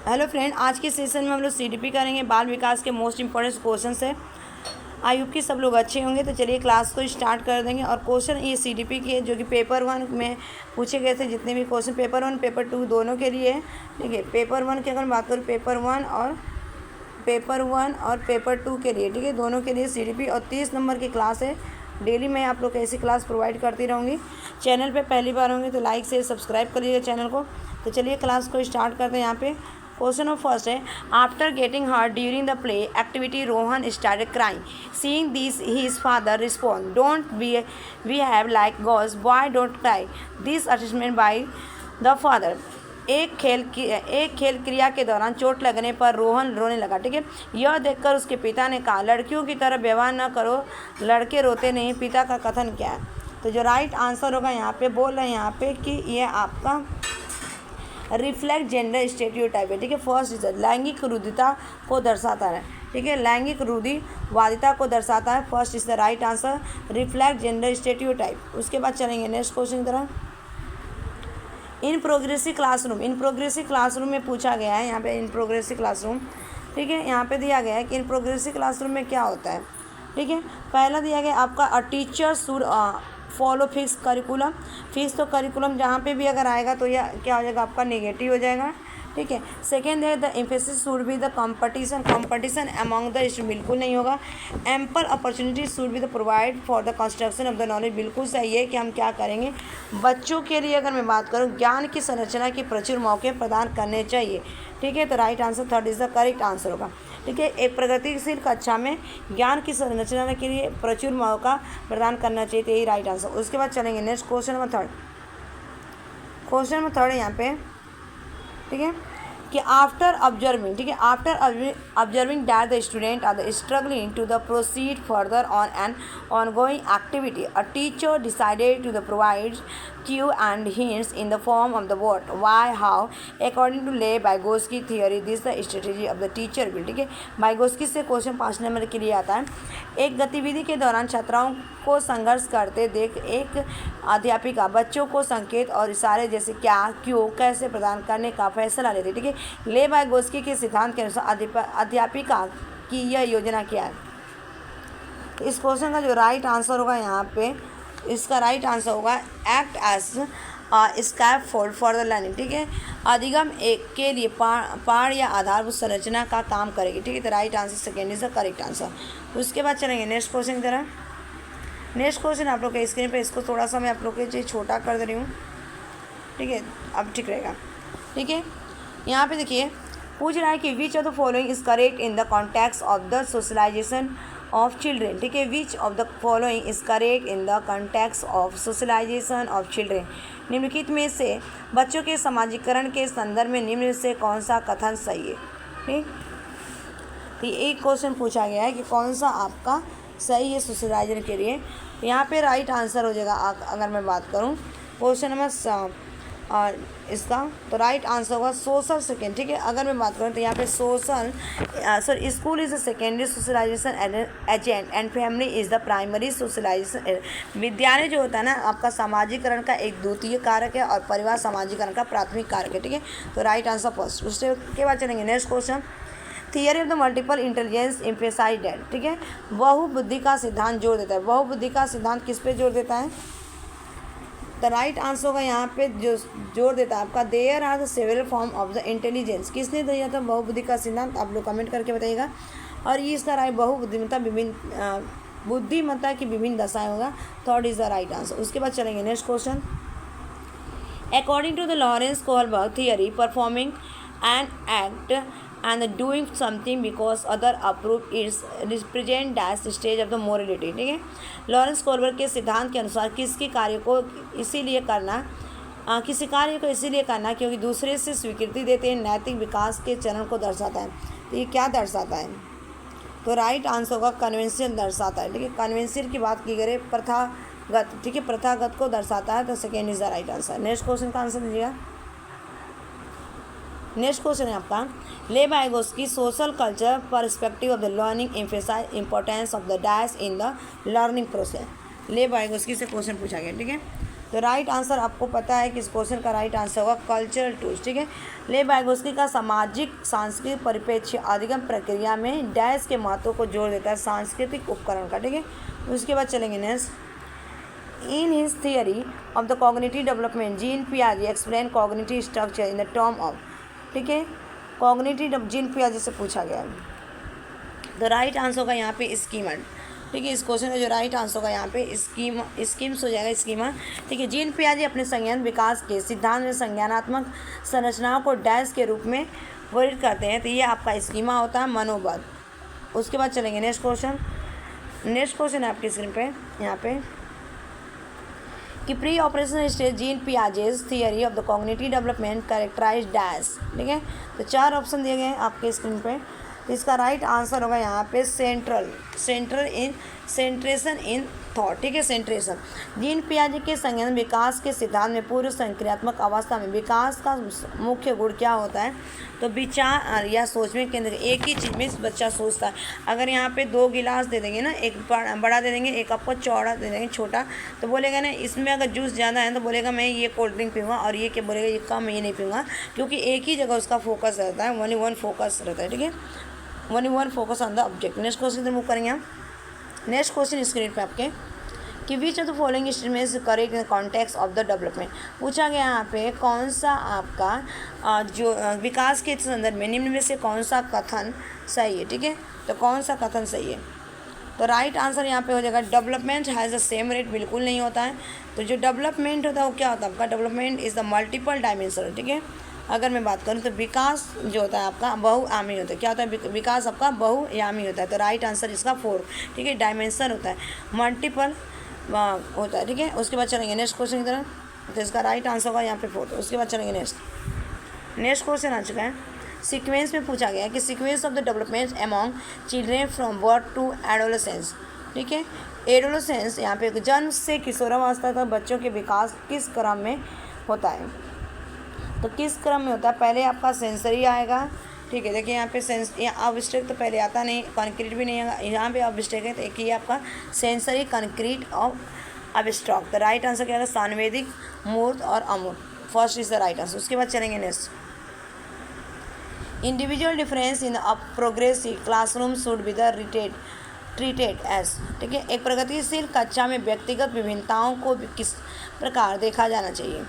Hello friend, आज के session में हम लोग सीडीपी करेंगे। बाल विकास के मोस्ट इंपॉर्टेंट क्वेश्चन है। आई होप कि सब लोग अच्छे होंगे। तो चलिए क्लास को स्टार्ट कर देंगे। और क्वेश्चन ये सीडीपी के जो कि पेपर 1 में पूछे गए थे, जितने भी क्वेश्चन पेपर 1 पेपर 2 दोनों के लिए है। ठीक है, पेपर 1 की अगर बात करूँ, पेपर 1 और पेपर 2 के लिए, ठीक है, दोनों के लिए सीडीपी। और 30 नंबर की क्लास है। डेली मैं आप लोग को ऐसी क्लास प्रोवाइड करती रहूँगी। चैनल पे पहली बार होंगे तो लाइक से सब्सक्राइब करिएगा चैनल को। तो चलिए क्लास को स्टार्ट करते हैं। यहाँ पे क्वेश्चन ऑफ फर्स्ट है, after getting hurt during the play activity Rohan started crying. Seeing this his father respond, don't we have like girls, boy don't cry. This assessment by the father. एक खेल क्रिया के दौरान चोट लगने पर रोहन रोने लगा। ठीक है, यह देखकर उसके पिता ने कहा, लड़कियों की तरह व्यवहार न करो, लड़के रोते नहीं। पिता का कथन क्या है? तो जो राइट आंसर होगा यहाँ पे बोल रहे हैं यहाँ पे कि ये आपका रिफ्लेक्ट जेंडर स्टेरियोटाइप है। ठीक है, फर्स्ट इज लैंगिक रुदिता को दर्शाता है। ठीक है, लैंगिक रूढ़िवादिता को दर्शाता है। First is the right answer, reflect gender stereotype. उसके बाद चलेंगे नेक्स्ट क्वेश्चन की तरह। इन प्रोग्रेसिव क्लासरूम में पूछा गया है। यहाँ पे इन प्रोग्रेसिव क्लासरूम, ठीक है, यहाँ पे दिया गया है कि इन प्रोग्रेसिव क्लासरूम में क्या होता है। ठीक है, पहला दिया गया आपका अ teacher should follow fix curriculum. Fix तो करिकुलम जहाँ पे भी अगर आएगा तो यह क्या हो जाएगा, आपका नेगेटिव हो जाएगा। ठीक है, सेकेंड है the emphasis should be the competition among the student, बिल्कुल नहीं होगा। Ample opportunity should be the provide for the construction of the knowledge, बिल्कुल सही है कि हम क्या करेंगे, बच्चों के लिए अगर मैं बात करूँ, ज्ञान की संरचना के प्रचुर मौके प्रदान करने चाहिए। ठीक है, तो right answer third is the correct answer होगा। ठीक है, एक प्रगतिशील कक्षा में ज्ञान की संरचना के लिए प्रचुर मौका प्रदान करना चाहिए, तो यही राइट आंसर। उसके बाद चलेंगे next question number third. Question number third है यहाँ पे, ठीक है, कि आफ्टर ऑब्जर्विंग, ठीक है, after observing that the student are struggling to the proceed further on an ongoing activity, a teacher decided to the provide cue and hints in the form of the what, why, how. According to Le Vygotsky theory, this is the strategy of the teacher will. ठीक है, Vygotsky से question 5 number के लिए आता है। एक गतिविधि के दौरान छात्राओं को संघर्ष करते देख एक अध्यापिका बच्चों को संकेत और इशारे जैसे क्या, क्यों, कैसे प्रदान करने का फैसला लेती है। ठीक है, ले वाइगोत्स्की के सिद्धांत के अनुसार अध्यापिका की यह योजना क्या है। तो इस क्वेश्चन का जो राइट आंसर होगा यहाँ पे, इसका राइट आंसर होगा act as scaffold for the learning. ठीक है, अधिगम एक के लिए पाड़ या आधारभूत संरचना का काम करेगी। ठीक है, तो right answer second is the correct answer. उसके बाद चलेंगे नेक्स्ट क्वेश्चन की तरह। नेक्स्ट क्वेश्चन आप लोग के स्क्रीन पे, इसको थोड़ा सा मैं आप लोग के लिए छोटा कर दे रही हूँ। ठीक है, अब ठीक रहेगा। ठीक है, यहाँ पे देखिए पूछ रहा है कि which of the following is correct in the context of the socialisation of children. ठीक है, which of the following is correct in the context of socialisation of children. निम्नलिखित में से बच्चों के समाजीकरण के संदर्भ में निम्न से कौन सा कथन सही है। ठीक, तो एक क्वेश्चन पूछा गया है कि कौन सा आपका सही है सोशलाइजेशन के लिए। यहाँ पे राइट आंसर हो जाएगा अगर मैं बात करूँ क्वेश्चन नंबर इसका, तो राइट आंसर होगा सोशल सेकेंड। ठीक है, अगर मैं बात करूँ तो यहाँ पे school is the secondary socialisation agent and family is the primary socialisation. विद्यालय जो होता है ना आपका सामाजिकरण का एक द्वितीय कारक है और परिवार सामाजिकरण का प्राथमिक कारक है। ठीक है, तो राइट आंसर फर्स्ट। उसके बाद चलेंगे next question. Theory of the multiple intelligence emphasise that. ठीक है, बहुबुद्धि का सिद्धांत जोर देता है। बहुबुद्धि का सिद्धांत किस पे जोर देता है? द राइट आंसर होगा यहाँ पे जो जोर देता है आपका, there are the several form of the intelligence. किसने दिया था बहुबुद्धि का सिद्धांत, आप लोग कमेंट करके बताइएगा। और ये इसका राइट बहुबुद्धिमत्ता बुद्धिमत्ता की विभिन्न दशाएं होगा, third is the right answer. उसके बाद चलेंगे next question. According to the Lawrence Kohlberg theory, performing an act and doing something because other approve is represent that stage of the morality। ठीक है, लॉरेंस कोहलबर्ग के सिद्धांत के अनुसार किसी कार्य को इसीलिए करना क्योंकि दूसरे से स्वीकृति देते हैं नैतिक विकास के चरण को दर्शाता है। तो ये क्या दर्शाता है? तो राइट आंसर होगा कन्वेंशन दर्शाता है। ठीक है, कन्वेंशन की बात की गई प्रथागत। ठीक है, प्रथागत को दर्शाता है, तो second is the right answer. Next question का आंसर दीजिएगा। नेक्स्ट क्वेश्चन है आपका, Lev Vygotsky social culture perspective of the learning emphasise importance of the dash in the learning process. Lev Vygotsky से क्वेश्चन पूछा गया। ठीक है, तो राइट आंसर आपको पता है कि इस क्वेश्चन का राइट आंसर होगा कल्चरल टूल्स, ठीक है। ले वाइगोत्स्की का सामाजिक सांस्कृतिक परिप्रेक्ष्य अधिगम प्रक्रिया में डैश के महत्व को जोड़ देता है सांस्कृतिक उपकरण का, ठीक है। उसके बाद चलेंगे next. In his theory of the cognitive development Jean पियाजे explain cognitive structure in the term of, ठीक है, कॉग्निटिव जीन पियाजे से पूछा गया है। तो राइट आंसर होगा यहाँ पे स्कीमा, ठीक है। इस क्वेश्चन का जो राइट आंसर होगा यहाँ पे स्कीम्स हो जाएगा, स्कीमा, ठीक है। जीन पियाजे अपने संज्ञान विकास के सिद्धांत में संज्ञानात्मक संरचनाओं को डैश के रूप में वर्णित करते हैं। तो ये आपका स्कीमा होता है मनोबल। उसके बाद चलेंगे नेक्स्ट क्वेश्चन। नेक्स्ट क्वेश्चन है आपकी स्क्रीन पे यहाँ पे कि pre operational stage Jean Piaget's theory of the cognitive development characterise dash, ठीक है। तो 4 ऑप्शन दिए गए हैं आपके स्क्रीन पे। तो इसका राइट आंसर होगा यहाँ पे सेंट्रेशन इन थॉट, ठीक है, सेंट्रेशन। जीन पियाजे के संज्ञान विकास के सिद्धांत में पूर्व संक्रियात्मक अवस्था में विकास का मुख्य गुण क्या होता है? तो विचार या सोच में केंद्र, एक ही चीज़ में बच्चा सोचता है। अगर यहाँ पे 2 गिलास दे देंगे ना, एक बड़ा दे देंगे, एक आपको चौड़ा दे देंगे छोटा, तो बोलेगा ना इसमें अगर जूस ज़्यादा है तो बोलेगा मैं ये कोल्ड ड्रिंक पीऊँगा, और ये क्या बोलेगा ये कम, ये नहीं पीऊँगा, क्योंकि एक ही जगह उसका फोकस रहता है, वन फोकस रहता है, ठीक है, one focus on the object. Next question move करेंगे हम। नेक्स्ट क्वेश्चन स्क्रीन पे आपके कि which of the following statements is correct in the context of the development. पूछा गया यहाँ पे कौन सा आपका जो विकास के संदर्भ में निम्न में से कौन सा कथन सही है, ठीक है। तो कौन सा कथन सही है? तो राइट आंसर यहाँ पे हो जाएगा development has the same rate, बिल्कुल नहीं होता है। तो जो डेवलपमेंट होता है वो क्या होता है आपका? Development is the multiple dimension, ठीक है। अगर मैं बात करूँ तो विकास जो होता है आपका बहुआयामी होता है। क्या होता है? विकास आपका बहुआयामी होता है। तो राइट आंसर इसका 4, ठीक है, डायमेंशन होता है, मल्टीपल होता है, ठीक है। उसके बाद चलेंगे नेक्स्ट क्वेश्चन की तरफ। तो इसका राइट आंसर होगा यहाँ पे 4। उसके बाद चलेंगे नेक्स्ट क्वेश्चन आ चुका है। सीक्वेंस में पूछा गया है कि sequence of the development among children from birth to adolescence, ठीक है। एडोलेसेंस यहाँ पे जन्म से किशोरावस्था तक बच्चों के विकास किस क्रम में होता है? तो किस क्रम में होता है? पहले आपका सेंसरी आएगा, ठीक है। देखिए यहाँ पे यहाँ ऑब्स्ट्रैक्ट तो पहले आता नहीं, कॉन्क्रीट भी नहीं आएगा, यहाँ पे ऑब्स्ट्रैक्ट है। तो एक ही आपका सेंसरी, कॉन्क्रीट और ऑब्स्ट्रैक्ट। तो राइट आंसर क्या होगा? सांवेदिक, मूर्त और अमूर्त। First is the right answer. उसके बाद चलेंगे next. Individual difference in a progressive classroom should be the treated as, ठीक है। एक प्रगतिशील कक्षा में व्यक्तिगत विभिन्नताओं को किस प्रकार देखा जाना चाहिए?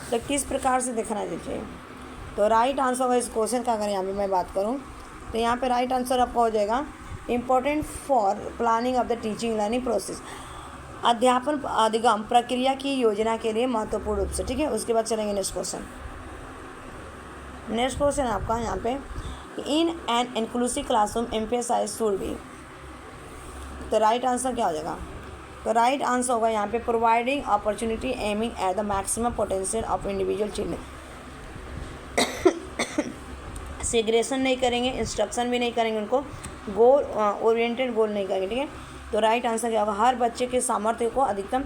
तो किस प्रकार से देखना चाहिए? तो राइट आंसर होगा इस क्वेश्चन का, अगर यहाँ पे मैं बात करूँ तो यहाँ पे राइट आंसर आपका हो जाएगा important for planning of the teaching learning process, अध्यापन अधिगम प्रक्रिया की योजना के लिए महत्वपूर्ण रूप से, ठीक है। उसके बाद चलेंगे नेक्स्ट क्वेश्चन। नेक्स्ट क्वेश्चन आपका यहाँ पे in an inclusive classroom emphasise should be. तो राइट आंसर क्या हो जाएगा? तो राइट आंसर होगा यहाँ पे providing opportunity aiming at the maximum potential of individual children. Segregation नहीं करेंगे, इंस्ट्रक्शन भी नहीं करेंगे, उनको गोल ओरिएंटेड गोल नहीं करेंगे, ठीक है। तो राइट आंसर क्या होगा? हर बच्चे के सामर्थ्य को अधिकतम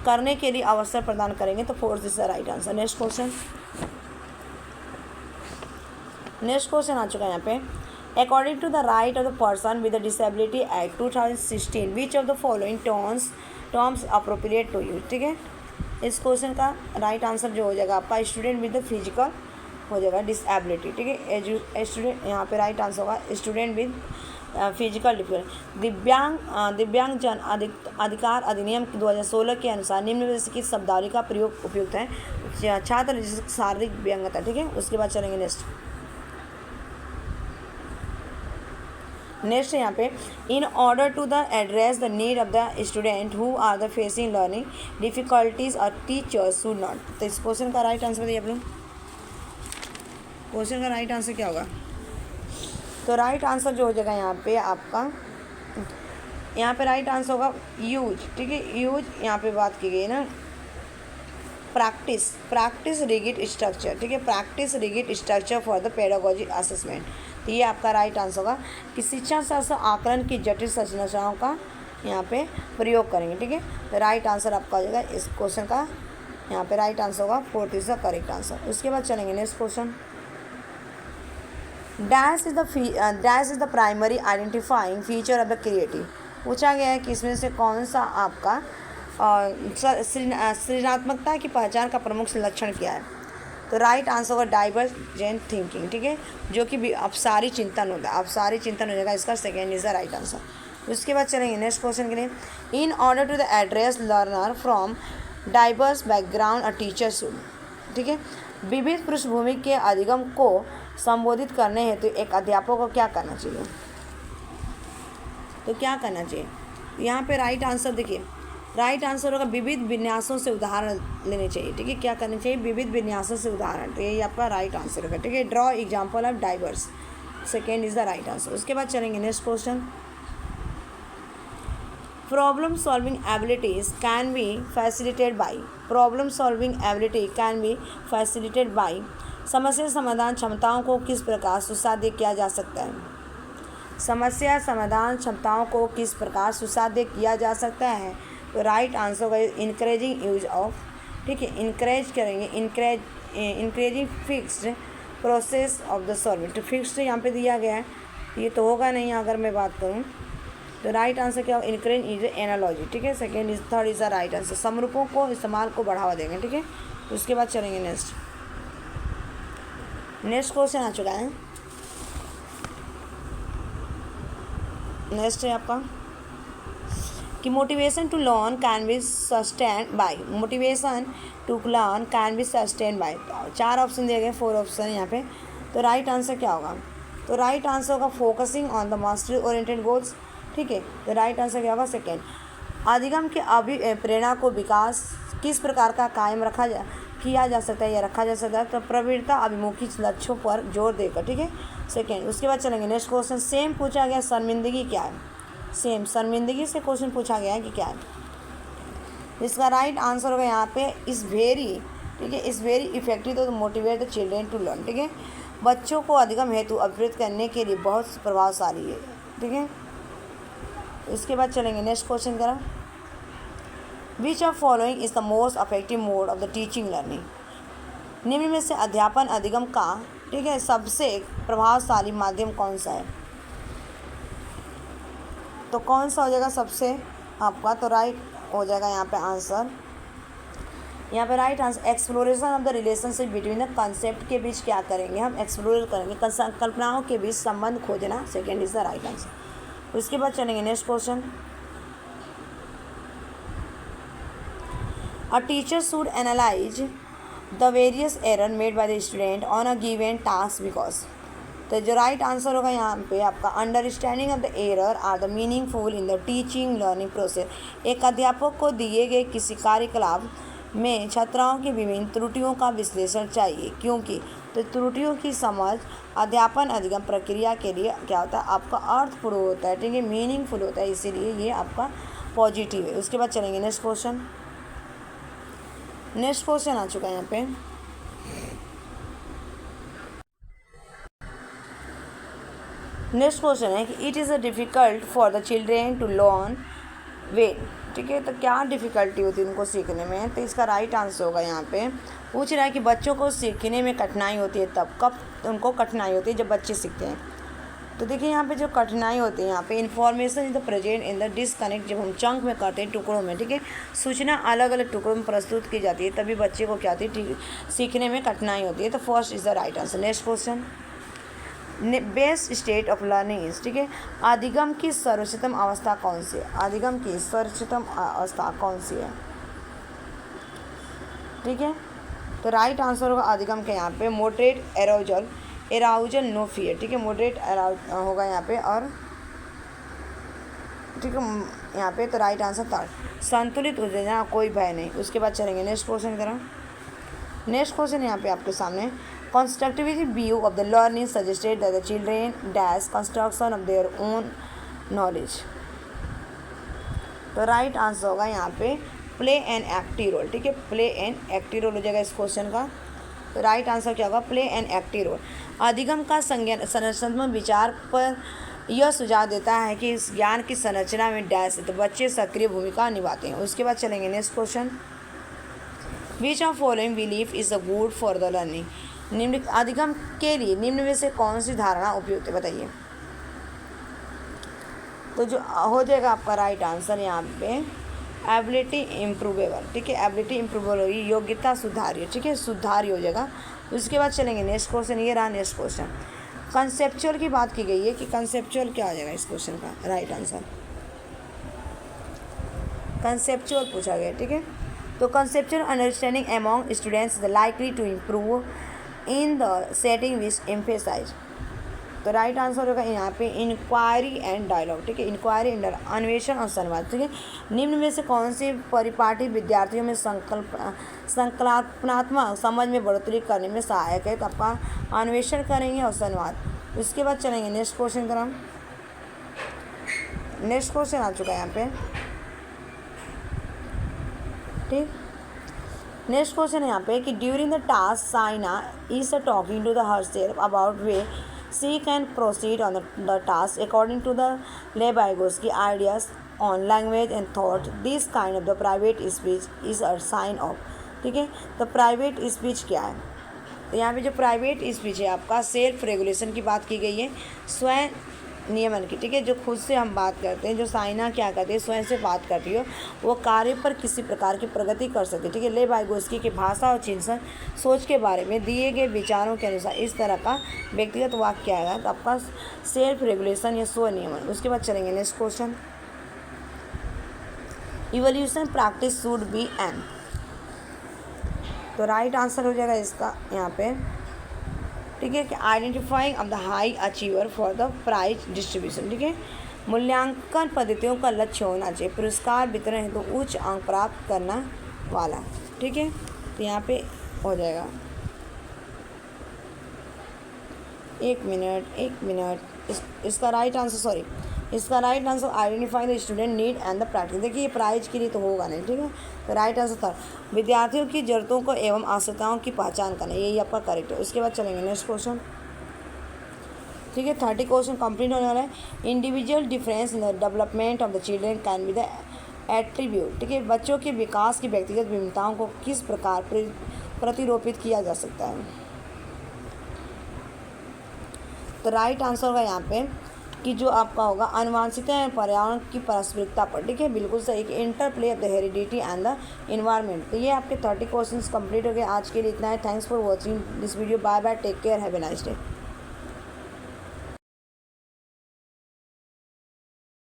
करने के लिए अवसर प्रदान करेंगे। तो 4 is the right answer. Next question आ चुका है यहाँ पे। According to the right of the person with the disability act 2016 which of the following terms appropriate to you, ठीक है। इस क्वेश्चन का राइट आंसर जो हो जाएगा आपका स्टूडेंट विद द फिजिकल हो जाएगा डिसेबिलिटी, ठीक है। स्टूडेंट यहाँ पे राइट आंसर होगा स्टूडेंट विद फिजिकल डिफिकल्टी। दिव्यांग जन अधिकार अधिनियम 2016 के अनुसार निम्न में से किस शब्दावली का प्रयोग उपयुक्त है? छात्र शारीरिक दिव्यांगता, ठीक है। उसके बाद चलेंगे नेक्स्ट यहाँ पे in order to the address the need of the student who are the facing learning difficulties और टीचर्स शुड नॉट। तो इस क्वेश्चन का राइट आंसर बताइए आप लोग। क्वेश्चन का राइट आंसर क्या होगा? तो राइट आंसर जो हो जाएगा यहाँ पे आपका, यहाँ पे राइट आंसर होगा यूज, ठीक है। यूज यहाँ पे बात की गई ना, प्रैक्टिस रिगिड स्ट्रक्चर, ठीक है। Practice rigid structure for the pedagogy assessment. तो ये आपका राइट आंसर होगा कि शिक्षा शास्त्र आकलन की जटिल संरचनाओं का यहाँ पे प्रयोग करेंगे, ठीक है। तो राइट आंसर आपका हो जाएगा इस क्वेश्चन का, यहाँ पे राइट आंसर होगा 4 इज द करेक्ट आंसर। उसके बाद चलेंगे next question. Dash is the primary identifying feature of the creative. पूछा गया है कि इसमें से कौन सा आपका सृजनात्मकता की पहचान का प्रमुख लक्षण क्या है? तो राइट आंसर होगा डाइवर्जेंट थिंकिंग, ठीक है, जो कि अपसारी चिंतन होता है, अपसारी चिंतन हो जाएगा, इसका second is the right answer. उसके बाद चलेंगे नेक्स्ट क्वेश्चन के लिए। In order to the address learner from diverse background a teacher should, ठीक है, विविध पृष्ठभूमि के अधिगम को संबोधित करने हेतु एक अध्यापक को क्या करना चाहिए? तो क्या करना चाहिए यहाँ पे? राइट आंसर देखिए, राइट आंसर होगा विविध विन्यासों से उदाहरण लेने चाहिए, ठीक है, क्या करना चाहिए? विविध विन्यासों से उदाहरण, तो यही आपका राइट आंसर होगा, ठीक है, draw example of diverse, second is the right answer. उसके बाद चलेंगे next question. Problem solving abilities can be facilitated by, problem solving ability can be facilitated by, समस्या समाधान क्षमताओं को किस प्रकार सुसाध्य किया जा सकता है? समस्या समाधान क्षमताओं को किस प्रकार सुसाध्य किया जा सकता है? तो राइट आंसर होगा इनकरेजिंग यूज ऑफ, ठीक है, इनकरेज करेंगे, encouraging fixed process of the solving, तो फिक्स्ड यहाँ पे दिया गया है, ये तो होगा नहीं अगर मैं बात करूँ, तो राइट आंसर क्या होगा? इनकरेज इज एनालॉजी, ठीक है, second is third is the right answer, समरूपों को इस्तेमाल को बढ़ावा देंगे, ठीक है। उसके बाद चलेंगे नेक्स्ट क्वेश्चन आ चुका है। नेक्स्ट है आपका कि motivation to learn can be sustain by, motivation to learn can be sustain by, 4 option दिए गए, 4 ऑप्शन यहाँ पे, तो राइट आंसर क्या होगा? तो राइट आंसर होगा focusing on the mastery oriented goals, ठीक है, तो राइट आंसर क्या होगा? सेकेंड। अधिगम के प्रेरणा को विकास किस प्रकार का कायम किया जा सकता है या रखा जा सकता है? तो प्रवृत्ता अभिमुखी लक्ष्यों पर जोर देकर, ठीक है, सेकेंड। उसके बाद चलेंगे नेक्स्ट क्वेश्चन। सेम पूछा गया शर्मिंदगी क्या है? सेम शर्मिंदगी से क्वेश्चन पूछा गया है कि क्या है? इसका राइट आंसर होगा यहाँ पे इस वेरी, ठीक है, is very effective to motivate the children to learn, ठीक है, बच्चों को अधिगम हेतु अभिप्रेरित करने के लिए बहुत प्रभावशाली है, ठीक है। इसके बाद चलेंगे नेक्स्ट क्वेश्चन करा, which of following is the most affective mode of the teaching learning, निम्न में से अध्यापन अधिगम का, ठीक है, सबसे प्रभावशाली माध्यम कौन सा है? तो कौन सा हो जाएगा सबसे आपका? तो राइट हो जाएगा यहाँ पे आंसर, यहाँ पे right answer exploration of the relationship between the concept के बीच क्या करेंगे? हम एक्सप्लोर करेंगे, कल्पनाओं के बीच संबंध खोजना, second is the right answer. उसके बाद चलेंगे next question. A teacher should analyse the various error made by the student on a given task because, तो जो राइट आंसर होगा यहाँ पे आपका understanding of the error are the meaningful in the teaching learning process, एक अध्यापक को दिए गए किसी कार्यकलाप में छात्राओं की विभिन्न त्रुटियों का विश्लेषण चाहिए, क्योंकि तो त्रुटियों की समझ अध्यापन अधिगम प्रक्रिया के लिए क्या होता है? आपका अर्थपूर्ण होता है, ठीक है, मीनिंगफुल होता है, इसीलिए ये आपका पॉजिटिव है। उसके बाद चलेंगे नेक्स्ट क्वेश्चन। नेक्स्ट क्वेश्चन आ चुका है यहाँ पे, नेक्स्ट क्वेश्चन है कि it is a difficult for the children to learn way, ठीक है, तो क्या डिफ़िकल्टी होती है उनको सीखने में? तो इसका राइट आंसर होगा यहाँ पे पूछ रहा है कि बच्चों को सीखने में कठिनाई होती है तब, कब उनको कठिनाई होती है? जब बच्चे सीखते हैं। तो देखिए यहाँ पे जो कठिनाई होती है यहाँ पे information is the present in the disconnect, जब हम चंक में करते हैं, टुकड़ों में, ठीक है, सूचना अलग अलग टुकड़ों में प्रस्तुत की जाती है, तभी बच्चे को क्या होती है? सीखने में कठिनाई होती है। तो first is the right answer. Next question, best state of learning is, ठीक है, अधिगम की सर्वोच्चतम अवस्था कौन सी है? अधिगम की सर्वोच्चतम अवस्था कौन सी है? ठीक है, तो राइट आंसर होगा अधिगम के यहाँ पे मॉडरेट एराउजल नो फियर, ठीक है, मॉडरेट होगा यहाँ पे, और ठीक है यहाँ पे, तो राइट आंसर थर्ड, संतुलित उत्तेजना कोई भय नहीं। उसके बाद चलेंगे नेक्स्ट क्वेश्चन की तरफ। नेक्स्ट क्वेश्चन यहाँ पे आपके सामने, constructivist view of the learning suggested that the children dash construction of their own knowledge, तो राइट आंसर होगा यहाँ पे प्ले एन एक्टिव रोल, ठीक है, प्ले एन एक्टिव रोल हो जाएगा इस क्वेश्चन का। तो राइट आंसर क्या होगा? Play an active role. अधिगम का संरचनात्मक विचार पर यह सुझाव देता है कि इस ज्ञान की संरचना में डैश तो बच्चे सक्रिय भूमिका निभाते हैं। उसके बाद चलेंगे next question, which of following belief is a good for the learning, निम्न अधिगम के लिए निम्न में से कौन सी धारणा उपयुक्त है? बताइए। तो जो हो जाएगा आपका राइट आंसर यहाँ पे एबिलिटी इम्प्रूवेबल, ठीक है, एबिलिटी इम्प्रूवेबल होगी, योग्यता सुधारी, ठीक है, सुधारी हो जाएगा। उसके बाद चलेंगे नेक्स्ट क्वेश्चन, ये रहा नेक्स्ट क्वेश्चन। कंसेप्चुअल की बात की गई है कि कंसेप्चुअल क्या हो जाएगा इस क्वेश्चन का राइट आंसर, कंसेप्चुअल पूछा गया, ठीक है। तो conceptual understanding among students is likely to improve in the setting which emphasise. तो राइट आंसर होगा यहाँ पे इंक्वायरी एंड डायलॉग, ठीक है, इंक्वायरी एंड अन्वेषण और संवाद, ठीक है। निम्न में से कौन सी परिपाटी विद्यार्थियों में संकल्पनात्मक समझ में बढ़ोतरी करने में सहायक है? तो आपका अन्वेषण करेंगे और संवाद। उसके बाद चलेंगे नेक्स्ट क्वेश्चन की तरफ। नेक्स्ट क्वेश्चन आ चुका है यहाँ पे, ठीक। नेक्स्ट क्वेश्चन है यहाँ पे कि during the task Saina is talking to the herself about way she can proceed on the task according to the लेबाइगोस्की ideas on language and thought. This kind of the private speech is a sign of, ठीक है। तो private speech क्या है? तो यहाँ पे जो प्राइवेट स्पीच है आपका सेल्फ रेगुलेशन की बात की गई है, स्वयं नियमन की, ठीक है। जो खुद से हम बात करते हैं, जो साइना क्या करती है, स्वयं से बात करती हो, वो कार्य पर किसी प्रकार की प्रगति कर सकती है, ठीक है। लेबाइगोस्की की भाषा और चिंतन सोच के बारे में दिए गए विचारों के अनुसार इस तरह का व्यक्तिगत वाक्य आएगा। तो आपका सेल्फ रेगुलेशन या स्व नियमन। उसके बाद चलेंगे next question, evolution practice should be an. तो राइट आंसर हो जाएगा इसका यहाँ पे, ठीक है, कि identifying of the high achiever for the prize distribution, ठीक है। मूल्यांकन पद्धतियों का लक्ष्य होना चाहिए पुरस्कार वितरण हेतु तो उच्च अंक प्राप्त करना वाला, ठीक है। तो यहाँ पे हो जाएगा एक मिनट इसका राइट आंसर, सॉरी, इसका right answer identify the student need and the practice. देखिए ये प्राइज के लिए तो होगा नहीं, ठीक है। तो राइट आंसर था विद्यार्थियों की जरूरतों को एवं आवश्यकताओं की पहचान करना, यही आपका करेक्ट है। उसके बाद चलेंगे नेक्स्ट क्वेश्चन, ठीक है। 30 क्वेश्चन कंप्लीट होने वाला है। Individual difference in the development of the children can be the attribute, ठीक है। बच्चों के विकास की व्यक्तिगत विभिन्नताओं को किस प्रकार प्रतिरूपित किया जा सकता है? तो राइट आंसर होगा यहाँ पे कि जो आपका होगा आनुवांशिकता एवं पर्यावरण की पारस्परिकता पर, ठीक है, बिल्कुल सही कि interplay of the heredity and the environment. तो ये आपके 30 क्वेश्चंस कंप्लीट हो गए। आज के लिए इतना है। Thanks for watching this video. Bye bye, take care, have a nice day.